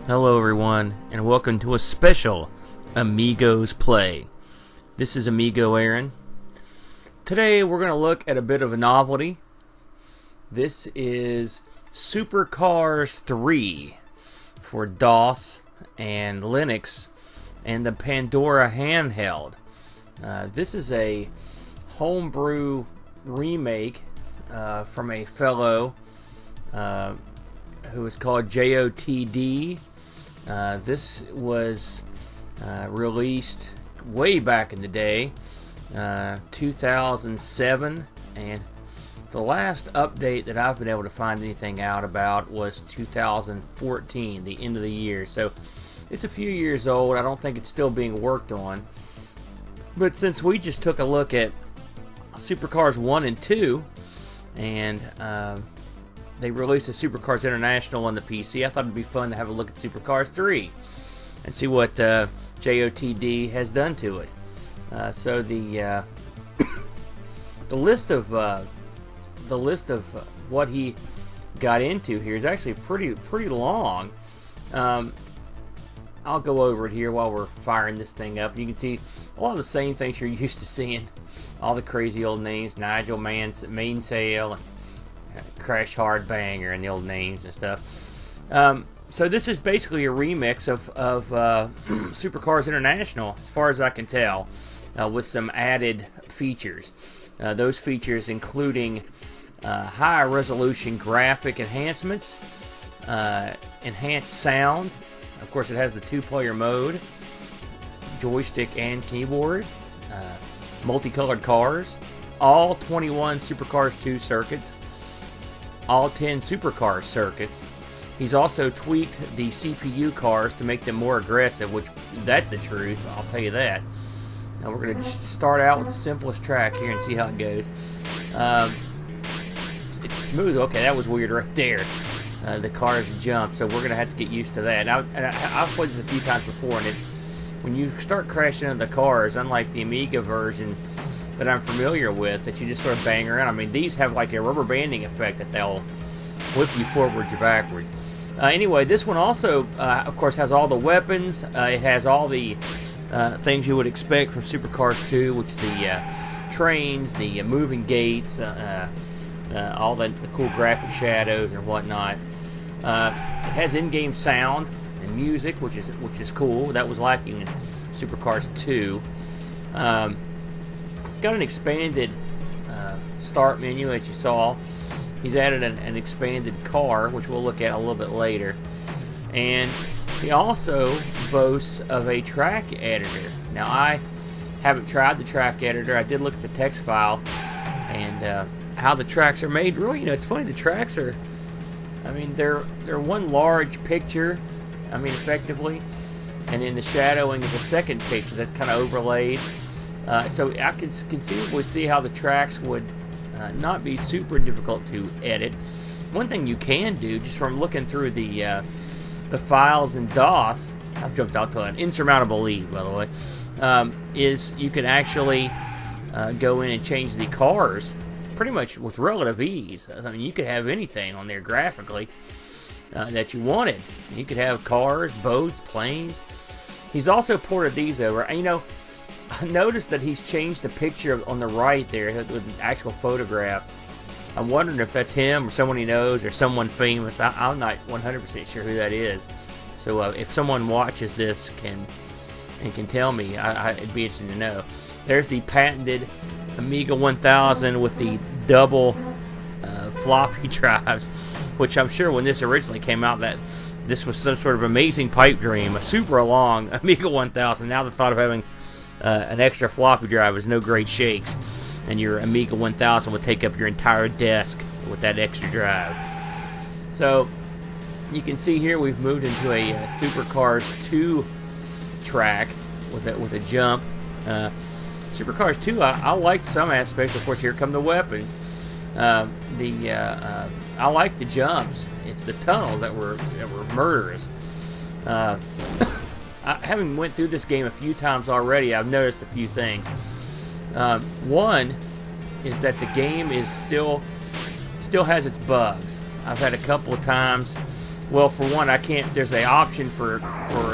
Hello everyone, and welcome to a special Amigos Play. This is Amigo Aaron. Today we're going to look at a bit of a novelty. This is Supercars 3 for DOS and Linux and the Pandora handheld. This is a homebrew remake from a fellow who is called JOTD. This was released way back in the day, 2007, and the last update that I've been able to find anything out about was 2014, the end of the year. So it's a few years old. I don't think it's still being worked on. But since we just took a look at Supercars 1 and 2, and they released a Supercars International on the PC, I thought it'd be fun to have a look at Supercars 3 and see what JOTD has done to it. So the list of what he got into here is actually pretty long. I'll go over it here while we're firing this thing up. You can see a lot of the same things you're used to seeing. All the crazy old names: Nigel Mainsail, Crash Hard Banger, and the old names and stuff. So this is basically a remix of Supercars International, as far as I can tell, with some added features. Those features including high resolution graphic enhancements, enhanced sound. Of course, it has the two-player mode, joystick and keyboard, multicolored cars, all 21 Supercars 2 circuits, all 10 Supercars circuits. He's also tweaked the CPU cars to make them more aggressive, which, that's the truth, I'll tell you that. Now we're going to start out with the simplest track here and see how it goes. It's smooth. Okay, that was weird right there. The cars jump, so we're going to have to get used to that. Now, I've played this a few times before, and when you start crashing into the cars, unlike the Amiga version that I'm familiar with, that you just sort of bang around. I mean, these have like a rubber banding effect that they'll whip you forwards or backwards. Anyway, this one also, of course, has all the weapons. It has all the things you would expect from Supercars 2, which the trains, the moving gates, all the cool graphic shadows and whatnot. It has in-game sound and music, which is cool. That was lacking in Supercars 2. It's got an expanded start menu, as you saw. He's added an expanded car, which we'll look at a little bit later. And he also boasts of a track editor. Now, I haven't tried the track editor. I did look at the text file and how the tracks are made. Really, it's funny. The tracks are, they're one large picture, effectively. And then the shadowing is a second picture that's kind of overlaid. So I can conceivably see how the tracks would not be super difficult to edit. One thing you can do, just from looking through the files in DOS, I've jumped out to an insurmountable lead, by the way, is you can actually go in and change the cars pretty much with relative ease. You could have anything on there graphically that you wanted. You could have cars, boats, planes. He's also ported these over. And, I noticed that he's changed the picture on the right there with an actual photograph. I'm wondering if that's him or someone he knows or someone famous. I'm not 100% sure who that is. So if someone watches this can tell me, it'd be interesting to know. There's the patented Amiga 1000 with the double floppy drives, which I'm sure when this originally came out that this was some sort of amazing pipe dream, a super long Amiga 1000. Now the thought of having an extra floppy drive is no great shakes, and your Amiga 1000 would take up your entire desk with that extra drive. So you can see here we've moved into a Supercars 2 track with a jump. Supercars 2, I liked some aspects. Of course, here come the weapons. I like the jumps. It's the tunnels that were murderous. Having went through this game a few times already, I've noticed a few things. One is that the game is still has its bugs. I've had a couple of times Well, for one, I can't. There's an option for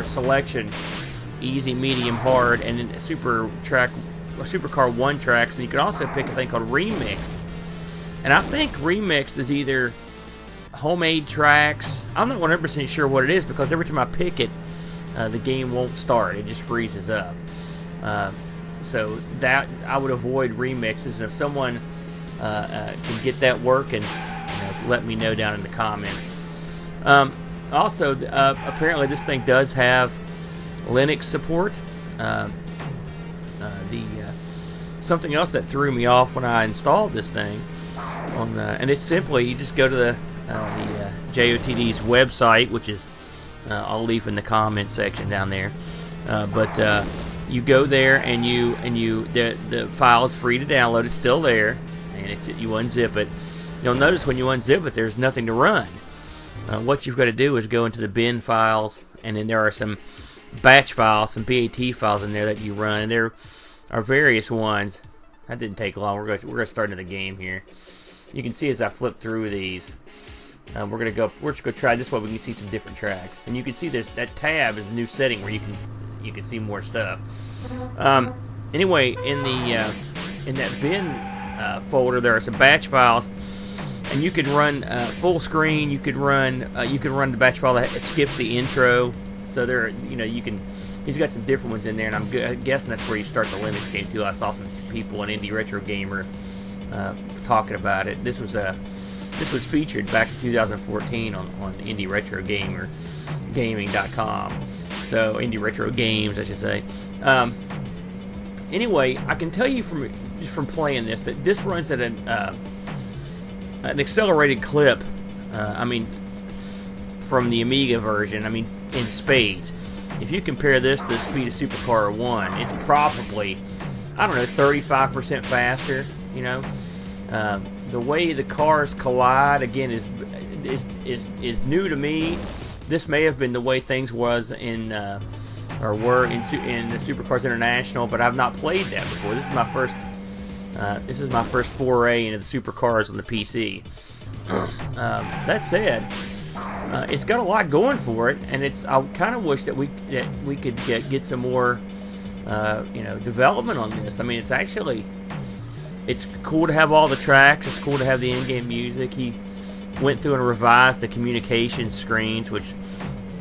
selection, easy, medium, hard, and then Supercar 1 tracks, and you can also pick a thing called remixed. And I think remixed is either homemade tracks. I'm not 100% sure what it is, because every time I pick it, the game won't start. It just freezes up. So that I would avoid remixes, and if someone can get that working, let me know down in the comments. Also, apparently this thing does have Linux support. Something else that threw me off when I installed this thing, and it's simply, you just go to the JOTD's website, which is I'll leave in the comment section down there. But you go there, and the file is free to download. It's still there, and you unzip it. You'll notice when you unzip it, there's nothing to run. What you've got to do is go into the bin files, and then there are some batch files, some BAT files in there that you run, and there are various ones. That didn't take long. We're going to start into the game here. You can see as I flip through these, we're just going to try this one. We can see some different tracks, and you can see there's that tab is a new setting where you can see more stuff. Anyway, in that bin folder, there are some batch files, and you can run full screen. You can run the batch file that skips the intro. So there, he's got some different ones in there, and I'm guessing that's where you start the Linux game too. I saw some people on Indie Retro Gamer talking about it. This was featured back in 2014 on Indie Retro Gamer Gaming.com. So Indie Retro Games, I should say. Anyway, I can tell you from playing this that this runs at an accelerated clip. From the Amiga version, in spades. If you compare this to the speed of Supercar 1, it's probably, 35% faster. The way the cars collide, again, is new to me. This may have been the way things were in the Supercars International, but I've not played that before. This is my first foray into the Supercars on the PC. That said, it's got a lot going for it, and I kind of wish that we could get some more development on this. It's cool to have all the tracks. It's cool to have the in-game music. He went through and revised the communication screens, which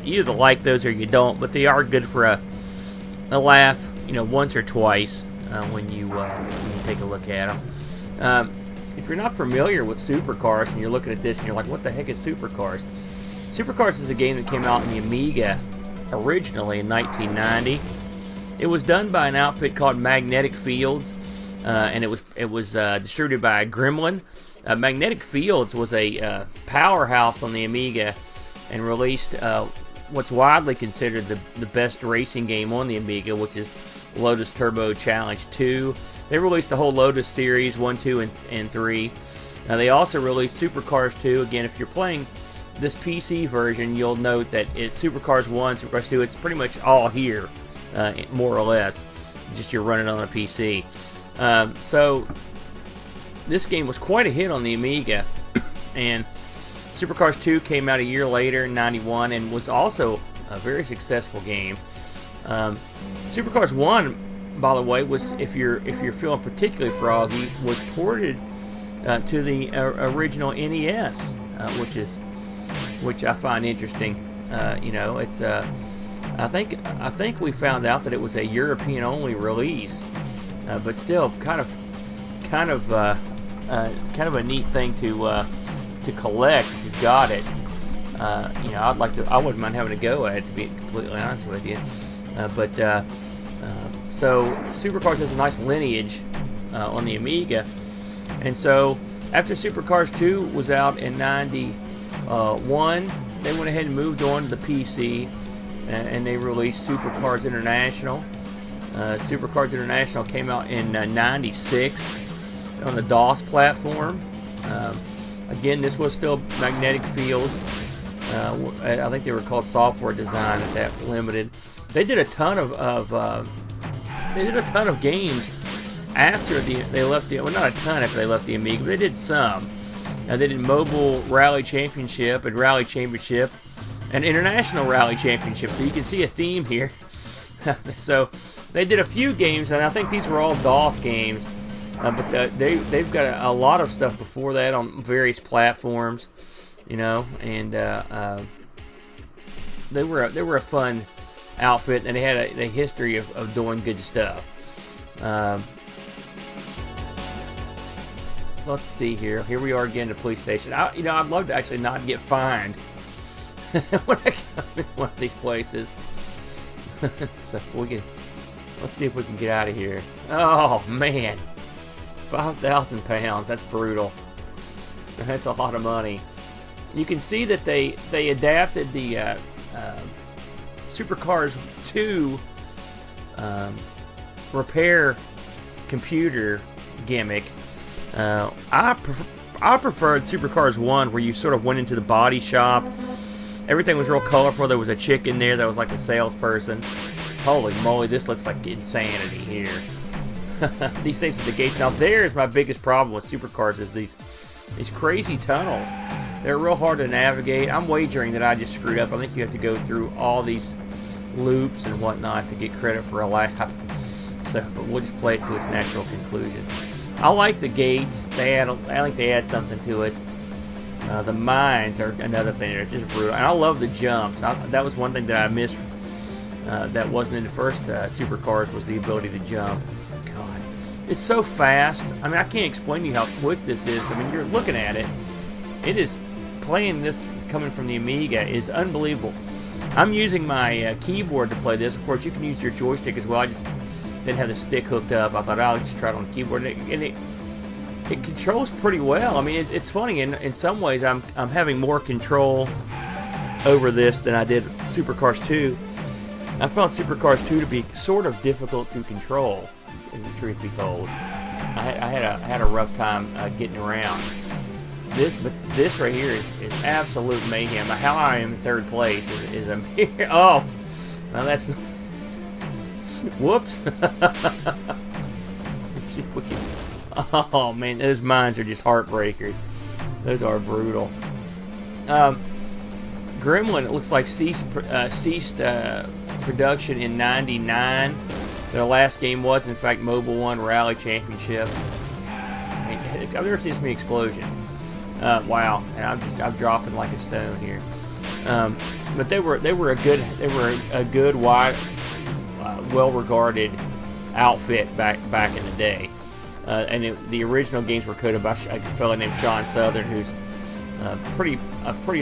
you either like those or you don't, but they are good for a laugh, once or twice when you take a look at them. If you're not familiar with Supercars and you're looking at this and you're like, what the heck is Supercars? Supercars is a game that came out in the Amiga originally in 1990. It was done by an outfit called Magnetic Fields, and it was distributed by Gremlin. Magnetic Fields was a powerhouse on the Amiga and released what's widely considered the best racing game on the Amiga, which is Lotus Turbo Challenge 2. They released the whole Lotus series, 1, 2, and 3. They also released Supercars 2. Again, if you're playing this PC version, you'll note that it's Supercars 1, Supercars 2, it's pretty much all here, more or less. Just you're running on a PC. So, this game was quite a hit on the Amiga, and Supercars 2 came out a year later in 91 and was also a very successful game. Supercars 1, by the way, was, if you're feeling particularly froggy, was ported to the original NES, which I find interesting. It's I think we found out that it was a European-only release, but still kind of a neat thing to collect if you've got it. I wouldn't mind having a go at it, to be completely honest with you. So Supercars has a nice lineage on the Amiga, and so after Supercars 2 was out in 91, they went ahead and moved on to the PC, and they released Supercars International. Supercars International came out in 96 on the DOS platform. Again, this was still Magnetic Fields. I think they were called Software Design at that limited. They did a ton of games after they left the, well, not a ton after they left the Amiga, but they did some. They did Mobile Rally Championship and Rally Championship, an international rally championship. So you can see a theme here. So they did a few games, and I think these were all DOS games. But they've got a lot of stuff before that on various platforms, you know, and they were a fun outfit, and they had a history of doing good stuff. So let's see here. Here we are again at the police station. I'd love to actually not get fined when I come in one of these places. So let's see if we can get out of here. Oh man, 5,000 pounds. That's brutal. That's a lot of money. You can see that they adapted the Supercars 2 repair computer gimmick. I preferred Supercars 1, where you sort of went into the body shop. Everything was real colorful. There was a chick in there that was like a salesperson. Holy moly, this looks like insanity here. These things at the gates. Now there's my biggest problem with Supercars, is these crazy tunnels. They're real hard to navigate. I'm wagering that I just screwed up. I think you have to go through all these loops and whatnot to get credit for a lap. So, but we'll just play it to its natural conclusion. I like the gates. I think they add something to it. The mines are another thing. They're just brutal. And I love the jumps. That was one thing that I missed that wasn't in the first Supercars, was the ability to jump. God, it's so fast. I mean, I can't explain to you how quick this is. I mean, you're looking at it. It is, playing this coming from the Amiga is unbelievable. I'm using my keyboard to play this. Of course, you can use your joystick as well. I just didn't have the stick hooked up. I thought I'll just try it on the keyboard, and it controls pretty well. I mean, it's funny. In some ways, I'm having more control over this than I did Supercars 2. I found Supercars 2 to be sort of difficult to control, if the truth be told. I had a rough time getting around. But this right here is absolute mayhem. How I am in third place is a mere. Oh, well, that's. Whoops. Let's see if we can. Oh man, those mines are just heartbreakers. Those are brutal. Gremlin, it looks like ceased production in '99. Their last game was, in fact, Mobile One Rally Championship. I mean, I've never seen so many explosions. Wow, and I'm dropping like a stone here. But they were a good wide, well-regarded outfit back in the day. And the original games were coded by a fellow named Sean Southern, who's pretty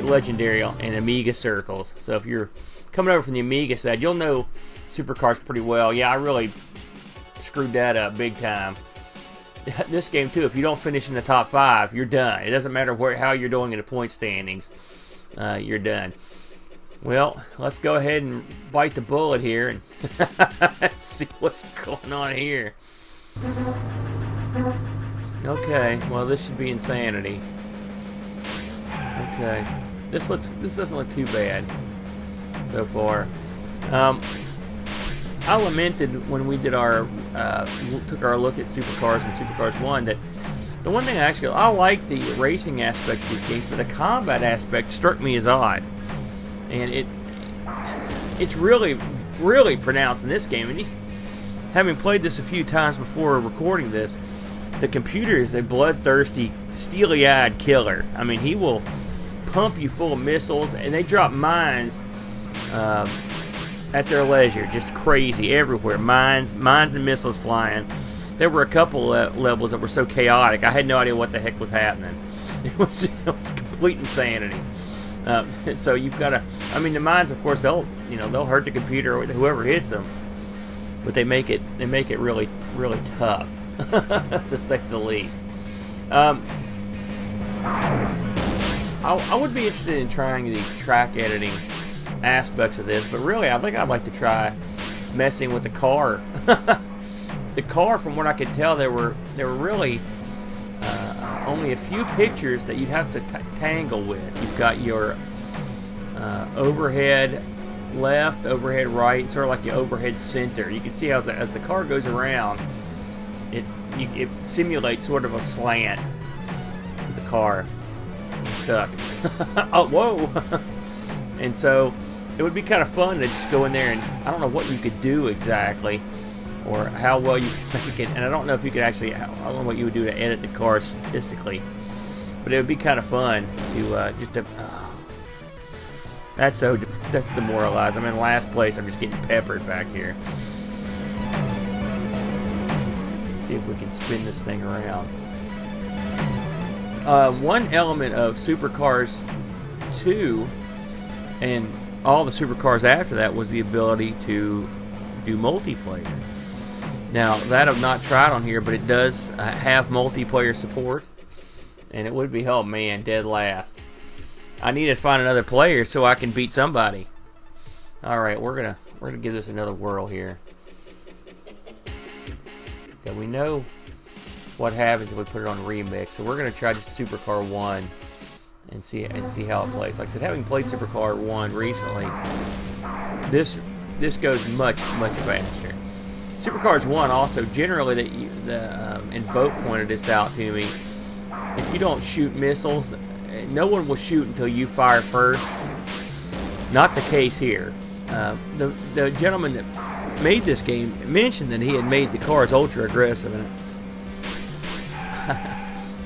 legendary in Amiga circles. So if you're coming over from the Amiga side, you'll know Supercars pretty well. Yeah, I really screwed that up big time. This game too, if you don't finish in the top 5, you're done. It doesn't matter how you're doing in the point standings. You're done. Well, let's go ahead and bite the bullet here and see what's going on here. Okay, well, this should be insanity. Okay, this doesn't look too bad so far. I lamented when we did took our look at Supercars and Supercars 1 that the one thing I like the racing aspect of these games, but the combat aspect struck me as odd, and it's really pronounced in this game. And having played this a few times before recording this, the computer is a bloodthirsty, steely-eyed killer. I mean, he will pump you full of missiles, and they drop mines at their leisure, just crazy everywhere. Mines and missiles flying. There were a couple levels that were so chaotic, I had no idea what the heck was happening. It was complete insanity. So you've got to. I mean, the mines, of course, they'll hurt the computer or whoever hits them, but they make it really tough, to say the least. I would be interested in trying the track editing aspects of this, but really I think I'd like to try messing with the car. The car, from what I could tell, there were really only a few pictures that you'd have to tangle with. You've got your overhead left, overhead right, sort of like your overhead center. You can see how as the car goes around, it simulates sort of a slant to the car. I'm stuck. Oh, whoa! And so it would be kind of fun to just go in there and I don't know what you could do exactly or how well you could make it. And I don't know if you could actually, I don't know what you would do to edit the car statistically. But it would be kind of fun to that's demoralizing. I'm in last place. I'm just getting peppered back here. Let's see if we can spin this thing around. One element of Supercars 2 and all the Supercars after that was the ability to do multiplayer. Now, that I've not tried on here, but it does have multiplayer support. And it would be, oh man, dead last. I need to find another player so I can beat somebody. Alright, we're gonna give this another whirl here. Okay, we know what happens if we put it on remix, so we're gonna try just Supercar 1 and see how it plays. Like I said, having played Supercar 1 recently, this goes much faster. Supercars 1 also generally and Boat pointed this out to me. If you don't shoot missiles, no one will shoot until you fire first. Not the case here. The gentleman that made this game mentioned that he had made the cars ultra aggressive, and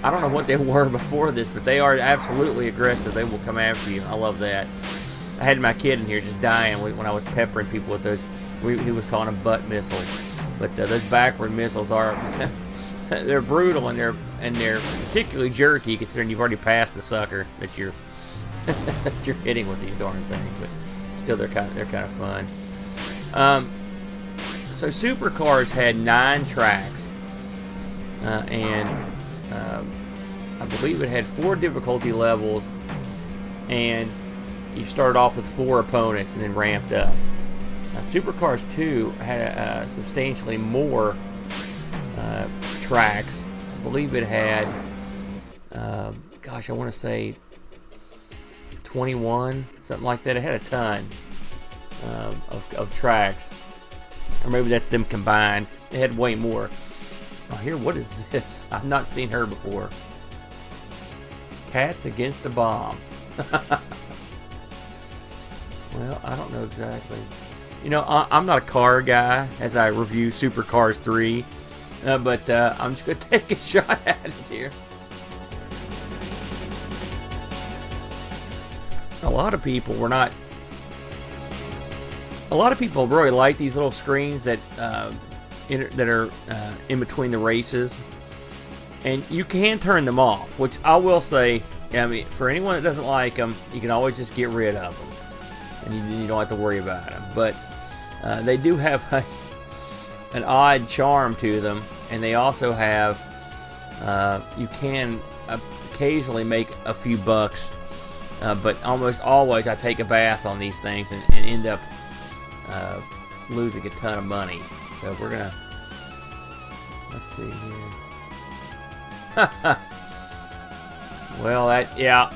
I don't know what they were before this, but they are absolutely aggressive. They will come after you. I love that. I had my kid in here just dying when I was peppering people with those. He was calling them butt missiles, but those backward missiles are they're brutal and they're particularly jerky considering you've already passed the sucker that you're hitting with these darn things. But still, they're kind of fun. So Supercars had 9 tracks, and I believe it had 4 difficulty levels, and you started off with 4 opponents and then ramped up. Supercars 2 had substantially more tracks. I believe it had, gosh, I want to say 21, something like that. It had a ton of tracks, or maybe that's them combined. It had way more. Oh, here, what is this? I've not seen her before. Cats Against the Bomb. Well, I don't know exactly. You know, I'm not a car guy as I review Supercars 3. But I'm just going to take a shot at it here. A lot of people really like these little screens that are in between the races. And you can turn them off, which I will say, I mean, for anyone that doesn't like them, you can always just get rid of them. And you don't have to worry about them. But they do have an odd charm to them, and they also have you can occasionally make a few bucks, but almost always I take a bath on these things and end up losing a ton of money. So we're gonna, let's see here. Well, yeah.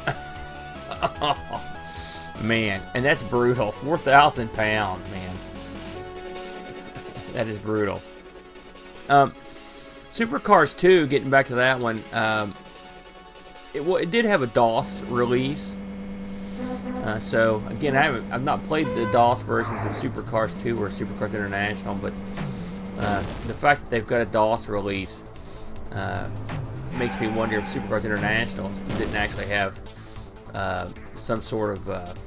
Man, and that's brutal. 4,000 pounds, man. That is brutal. Supercars 2, getting back to that one, it did have a DOS release. So again, I've not played the DOS versions of Supercars 2 or Supercars International, but the fact that they've got a DOS release makes me wonder if Supercars International didn't actually have some sort of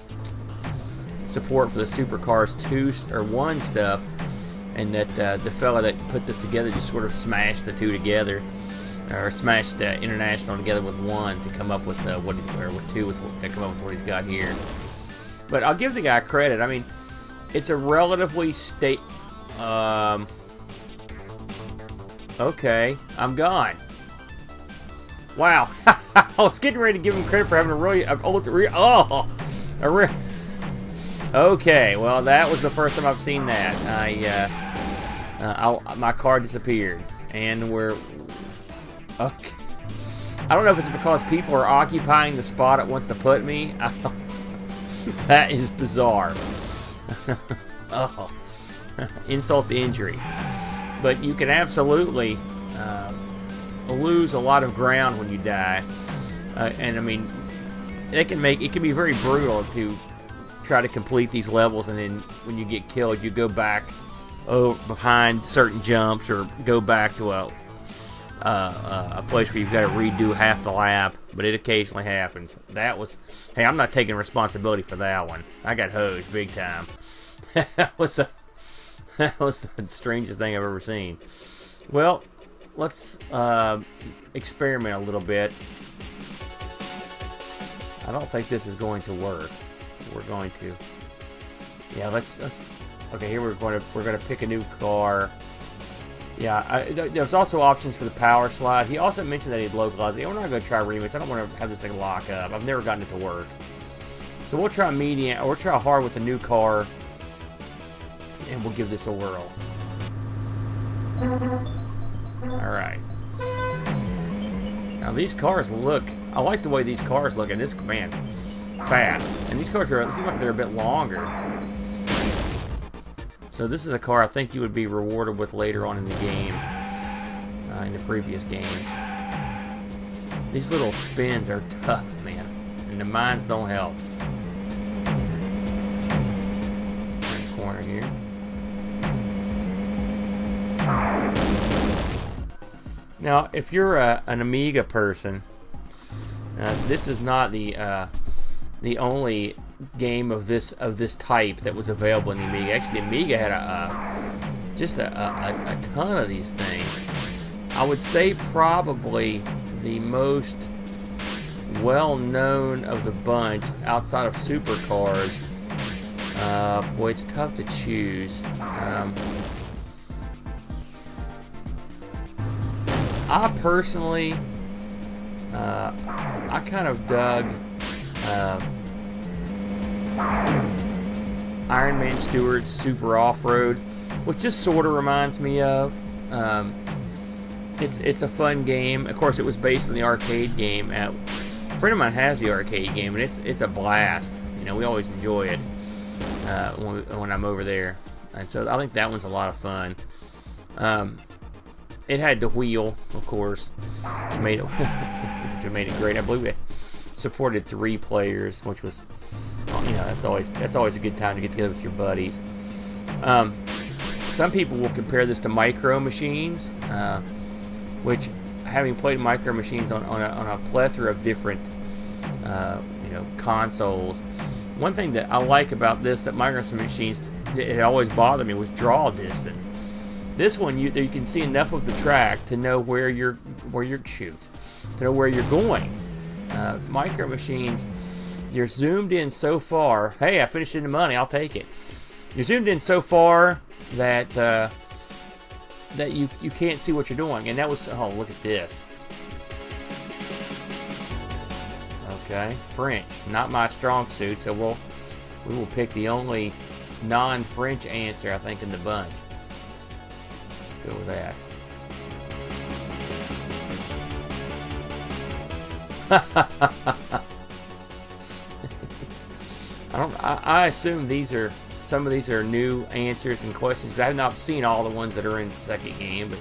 support for the Supercars 2 or 1 stuff. And that the fella that put this together just sort of smashed the 2 together, or smashed International together with 1 to come up with what he's, or with 2 to come up with what he's got here. But I'll give the guy credit. I mean, it's a relatively okay, I'm gone. Wow, I was getting ready to give him credit for having a really okay, well, that was the first time I've seen that. My car disappeared, and we're okay. I don't know if it's because people are occupying the spot it wants to put me. That is bizarre. Oh, insult to injury. But you can absolutely lose a lot of ground when you die, and I mean, it can be very brutal to try to complete these levels, and then when you get killed, you go back behind certain jumps, or go back to a place where you've got to redo half the lap. But it occasionally happens. Hey, I'm not taking responsibility for that one. I got hosed big time. That was the strangest thing I've ever seen. Well, let's experiment a little bit. I don't think this is going to work. We're going to. Yeah, let's. Okay, here we're going to pick a new car. Yeah, there's also options for the power slide. He also mentioned that he'd localize it. We're not going to try remix. I don't want to have this thing lock up. I've never gotten it to work. So we'll try medium, or we'll try hard with the new car, and we'll give this a whirl. Alright. Now these cars look, I like the way these cars look, and this, man, fast. And these cars seem like they're a bit longer. So this is a car I think you would be rewarded with later on in the game, in the previous games. These little spins are tough, man, and the mines don't help. Let's turn the corner here. Now, if you're an Amiga person, this is not the only game of this type that was available in the Amiga. Actually, the Amiga had just a ton of these things. I would say probably the most well-known of the bunch, outside of supercars. Boy, it's tough to choose. I personally, I kind of dug Iron Man Stewart's Super Off-Road, which just sort of reminds me of. It's a fun game. Of course, it was based on the arcade game. A friend of mine has the arcade game, and it's a blast. You know, we always enjoy it when I'm over there, and so I think that one's a lot of fun. It had the wheel, of course, which made it great. I believe it supported 3 players, which was, you know, that's always a good time to get together with your buddies. Some people will compare this to Micro Machines, which, having played Micro Machines on a plethora of different consoles, one thing that I like about this, that Micro Machines, it always bothered me, was draw distance. This one, you can see enough of the track to know where you're to know where you're going. Micro Machines, you're zoomed in so far. Hey, I finished in the money. I'll take it. You're zoomed in so far that that you can't see what you're doing. And that was, oh, look at this. Okay, French, not my strong suit. So we will pick the only non-French answer, I think, in the bunch. Go with that. I assume some of these are new answers and questions. I have not seen all the ones that are in the second game, but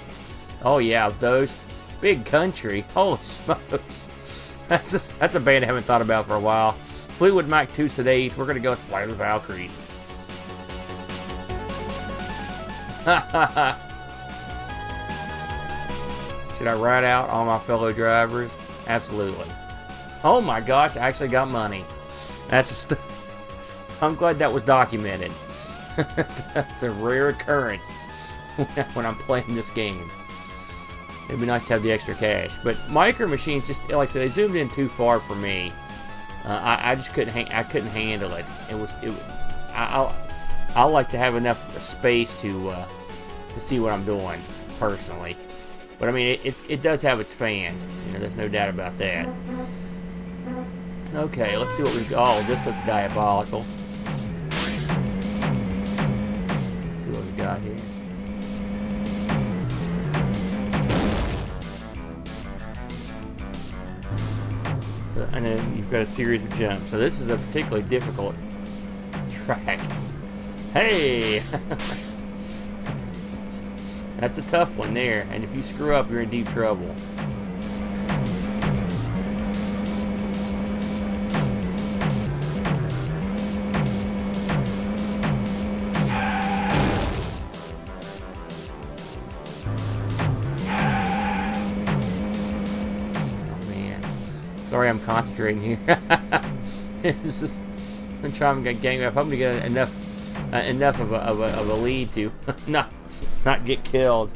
oh yeah, those Big Country, holy smokes, that's a band I haven't thought about for a while. Fleetwood Mac 2 Sedate, we're gonna go with Flight of the Valkyries. Should I ride out all my fellow drivers? Absolutely. Oh my gosh, I actually got money. I'm glad that was documented. That's a rare occurrence when I'm playing this game. It'd be nice to have the extra cash. But Micro Machines, just like I said, they zoomed in too far for me. I just couldn't handle it. I like to have enough space to see what I'm doing personally. But I mean, it does have its fans. You know, there's no doubt about that. Okay, let's see what we've got. Oh, this looks diabolical. Let's see what we got here. So, and then you've got a series of jumps. So this is a particularly difficult track. Hey! That's a tough one there, and if you screw up, you're in deep trouble. Sorry, I'm concentrating here. This is, I'm trying to get gang up. I'm hoping to get enough of a lead to not get killed.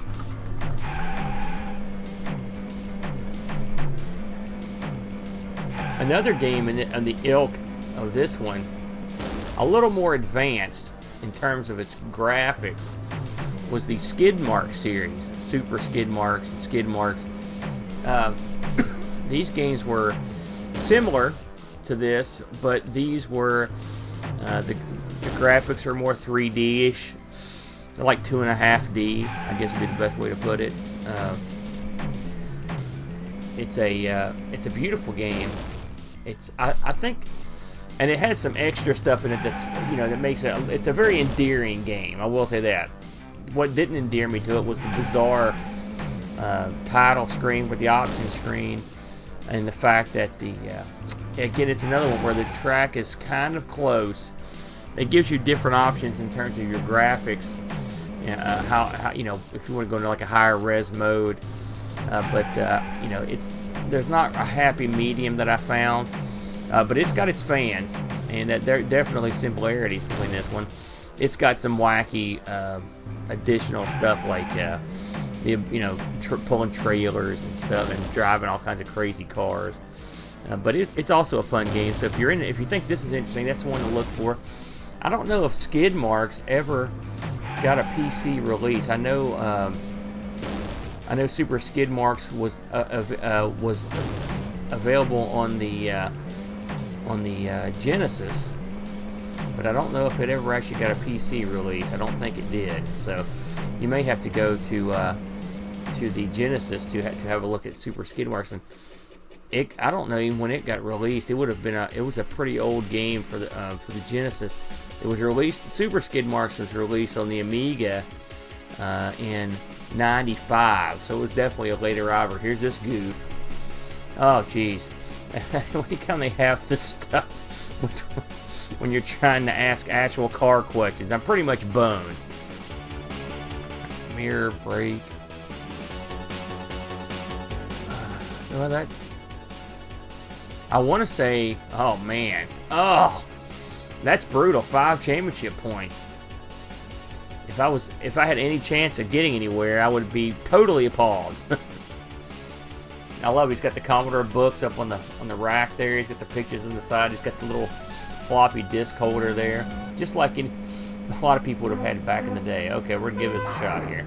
Another game in the ilk of this one, a little more advanced in terms of its graphics, was the Skid Mark series, Super Skid Marks and Skid Marks. These games were similar to this, but these were the graphics are more 3D-ish. They're like 2.5D, I guess would be the best way to put it. It's a beautiful game. I think, and it has some extra stuff in it that's, that makes it. It's a very endearing game. I will say that. What didn't endear me to it was the bizarre title screen with the option screen, and the fact that again, it's another one where the track is kind of close. It gives you different options in terms of your graphics. How if you want to go into like a higher res mode, but there's not a happy medium that I found, but it's got its fans, and there are definitely similarities between this one. It's got some wacky additional stuff like pulling trailers and stuff and driving all kinds of crazy cars. But it's also a fun game. So if you think this is interesting, that's one to look for. I don't know if Skid Marks ever got a PC release. I know Super Skid Marks was available on the Genesis, but I don't know if it ever actually got a PC release. I don't think it did. So you may have to go to the Genesis to have a look at Super Skid Marks. And I don't know even when it got released. It would have been it was a pretty old game for the Genesis. It was released. Super Skid Marks was released on the Amiga in '95, so it was definitely a later arrival. Here's this goof. Oh, jeez. We kind of have this stuff when you're trying to ask actual car questions. I'm pretty much boned. Mirror brake. That. I want to say, oh man, that's brutal. 5 championship points. If I had any chance of getting anywhere, I would be totally appalled. I love. He's got the Commodore books up on the rack there. He's got the pictures on the side. He's got the little floppy disk holder there, just like a lot of people would have had back in the day. Okay, we're gonna give this a shot here.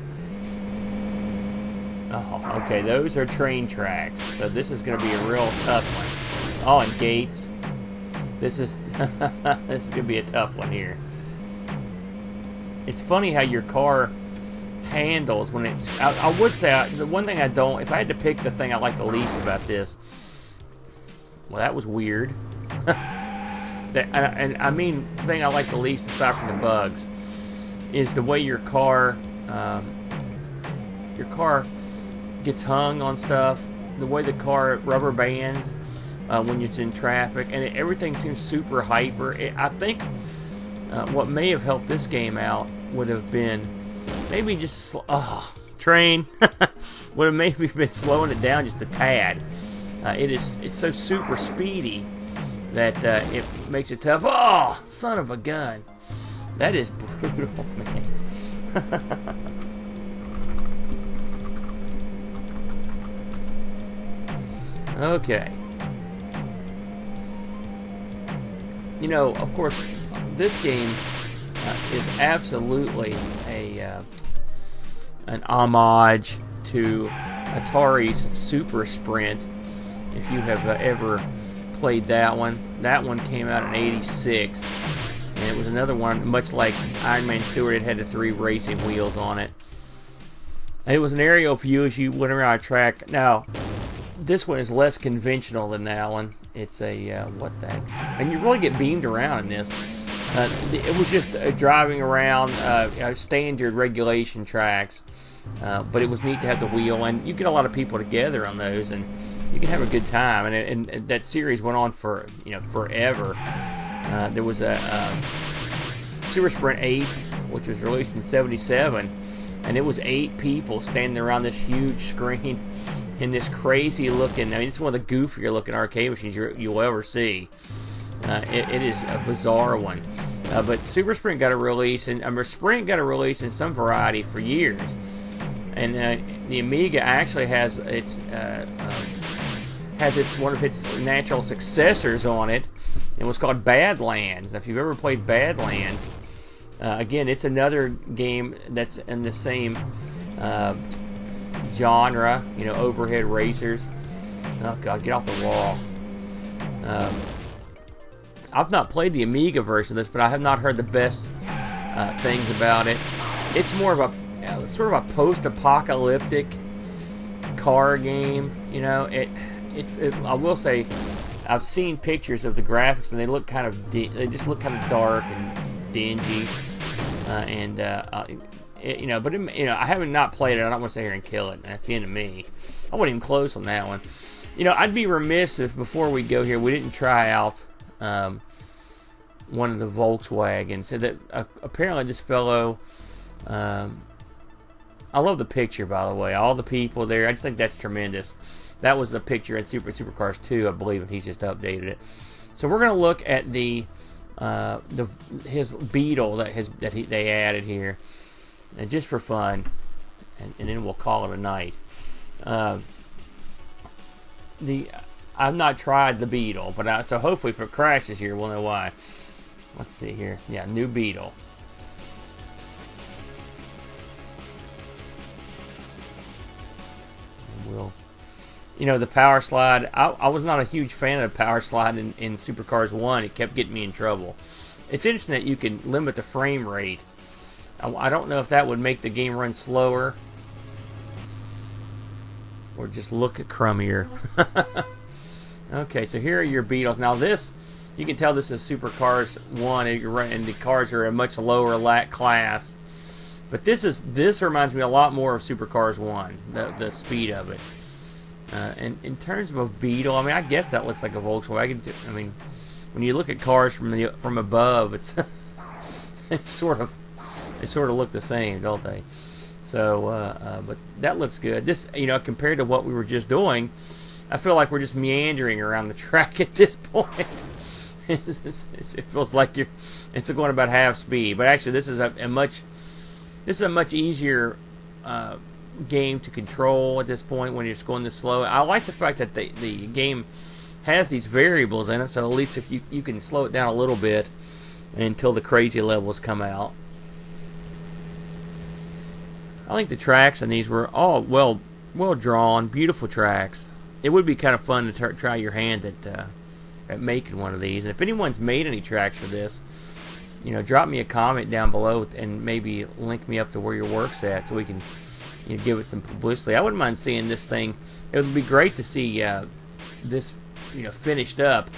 Oh, okay, those are train tracks, so this is gonna be a real tough one. Oh, and gates. This is this is gonna be a tough one here. It's funny how your car handles when it's. I would say the one thing I don't. If I had to pick the thing I like the least about this, well, that was weird. The thing I like the least, aside from the bugs, is the way your car gets hung on stuff. The way the car rubber bands when it's in traffic, and everything seems super hyper. I think what may have helped this game out would have been maybe just train would have maybe been slowing it down just a tad. It's so super speedy that it makes it tough. Oh, son of a gun! That is brutal, man. Okay. Of course, this game is absolutely an homage to Atari's Super Sprint. If you have ever played that one came out in '86, and it was another one, much like Iron Man Stewart. It had the 3 racing wheels on it, and it was an aerial view as you went around a track. Now, this one is less conventional than that one. It's a what the heck? And you really get beamed around in this. It was just driving around standard regulation tracks, but it was neat to have the wheel, and you get a lot of people together on those, and you can have a good time. And that series went on for forever. There was a Super Sprint 8, which was released in '77, and it was 8 people standing around this huge screen. in this crazy looking. I mean, it's one of the goofier looking arcade machines you'll ever see. It is a bizarre one. But Super Sprint got a release, and Sprint got a release in some variety for years. And the Amiga actually has one of its natural successors on it. It was called Badlands. Now, if you've ever played Badlands, again, it's another game that's in the same genre. You know, overhead racers. Oh God, get off the wall. I've not played the Amiga version of this, but I have not heard the best things about it. It's more of a sort of a post-apocalyptic car game. You know, I will say, I've seen pictures of the graphics, and they look kind of they just look kind of dark and dingy, you know. But you know, I haven't not played it. I don't want to sit here and kill it. That's the end of me. I wasn't even close on that one. You know, I'd be remiss if before we go here we didn't try out one of the Volkswagens. So that apparently this fellow, I love the picture, by the way. All the people there, I just think that's tremendous. That was the picture in Supercars 2, I believe, and he's just updated it. So we're going to look at his Beetle they added here, and just for fun, and then we'll call it a night. I've not tried the Beetle, but so hopefully if it crashes here, we'll know why. Let's see here. Yeah, new Beetle. You know, the power slide, I was not a huge fan of the power slide in Supercars 1. It kept getting me in trouble. It's interesting that you can limit the frame rate. I don't know if that would make the game run slower or just look crummier. Okay, so here are your Beetles. Now this, you can tell this is Supercars 1, and the cars are a much lower class. But this reminds me a lot more of Supercars 1, the speed of it. And in terms of a Beetle, I mean, I guess that looks like a Volkswagen. I mean, when you look at cars from above, it's they sort of look the same, don't they? So, but that looks good. This, you know, compared to what we were just doing, I feel like we're just meandering around the track at this point. It feels like it's going about half speed, but actually, this is a much easier game to control at this point when you're just going this slow. I like the fact that the game has these variables in it, so at least if you can slow it down a little bit until the crazy levels come out. I think the tracks in these were all well drawn, beautiful tracks. It would be kind of fun to try your hand at making one of these. And if anyone's made any tracks for this, you know, drop me a comment down below and maybe link me up to where your work's at so we can, you know, give it some publicity. I wouldn't mind seeing this thing. It would be great to see this, you know, finished up.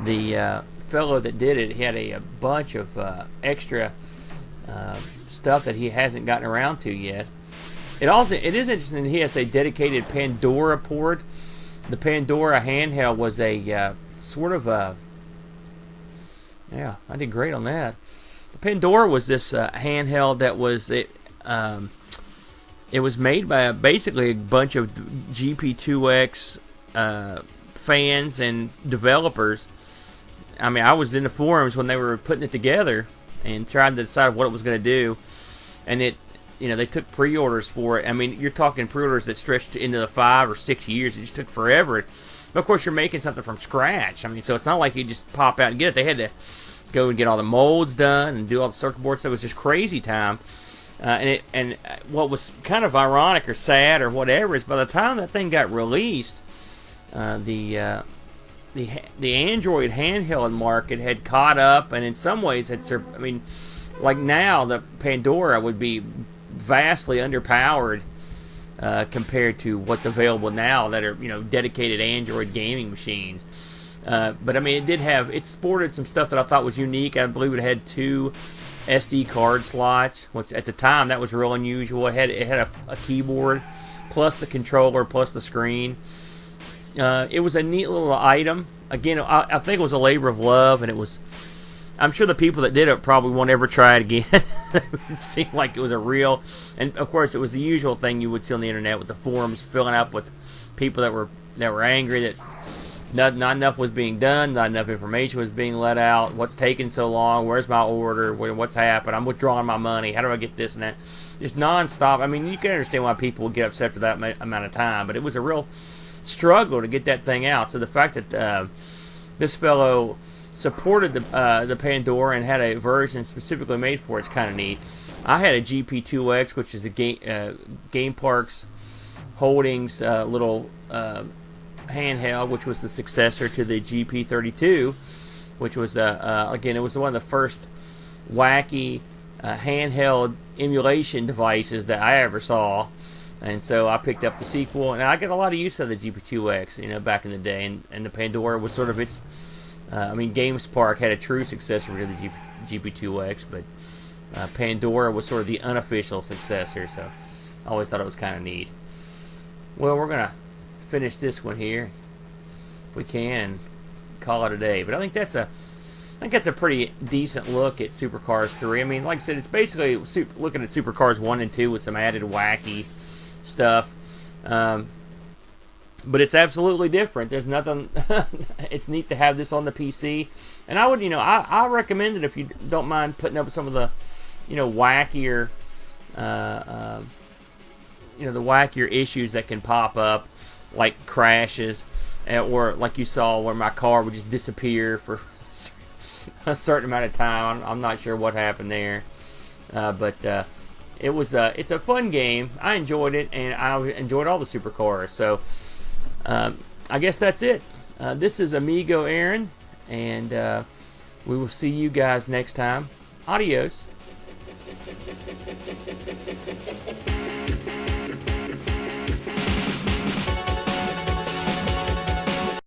The fellow that did it, he had a bunch of extra stuff that he hasn't gotten around to yet. It is interesting that he has a dedicated Pandora port. The Pandora handheld was a sort of a, yeah, I did great on that. The Pandora was this handheld that was it was made by basically a bunch of GP2X fans and developers. I mean, I was in the forums when they were putting it together and trying to decide what it was going to do, and it, you know, they took pre-orders for it. I mean, you're talking pre-orders that stretched into the 5 or 6 years. It just took forever. But of course, you're making something from scratch. I mean, so it's not like you just pop out and get it. They had to go and get all the molds done and do all the circuit board stuff. It was just crazy time. And what was kind of ironic or sad or whatever is by the time that thing got released, the Android handheld market had caught up, and in some ways had. I mean, like now the Pandora would be vastly underpowered compared to what's available now that are, you know, dedicated Android gaming machines. But I mean, it sported some stuff that I thought was unique. I believe it had 2 SD card slots, which at the time that was real unusual. It had a keyboard, plus the controller, plus the screen. It was a neat little item. Again, I think it was a labor of love, and it was. I'm sure the people that did it probably won't ever try it again. It seemed like it was a real, and of course it was the usual thing you would see on the internet with the forums filling up with people that were angry that not enough was being done, not enough information was being let out. What's taking so long? Where's my order? What's happened? I'm withdrawing my money. How do I get this and that? Just nonstop. I mean, you can understand why people would get upset for that amount of time, but it was a real struggle to get that thing out. So the fact that this fellow supported the Pandora and had a version specifically made for it's kind of neat. I had a GP2X, which is a Game Parks Holdings little handheld, which was the successor to the GP32, which was again, it was one of the first wacky handheld emulation devices that I ever saw, and so I picked up the sequel, and I got a lot of use of the GP2X, back in the day, and the Pandora was sort of its. I mean, Games Park had a true successor to the GP2X, but Pandora was sort of the unofficial successor, so I always thought it was kind of neat. Well, we're gonna finish this one here if we can and call it a day. But I think that's a pretty decent look at Supercars 3. I mean, like I said, it's basically looking at Supercars 1 and 2 with some added wacky stuff. But it's absolutely different. There's nothing. It's neat to have this on the PC, and I would, I recommend it if you don't mind putting up with some of the, wackier, the wackier issues that can pop up, like crashes, or like you saw where my car would just disappear for a certain amount of time. I'm not sure what happened there, but it's a fun game. I enjoyed it, and I enjoyed all the supercars. So. I guess that's it. This is Amigo Aaron, and we will see you guys next time. Adios.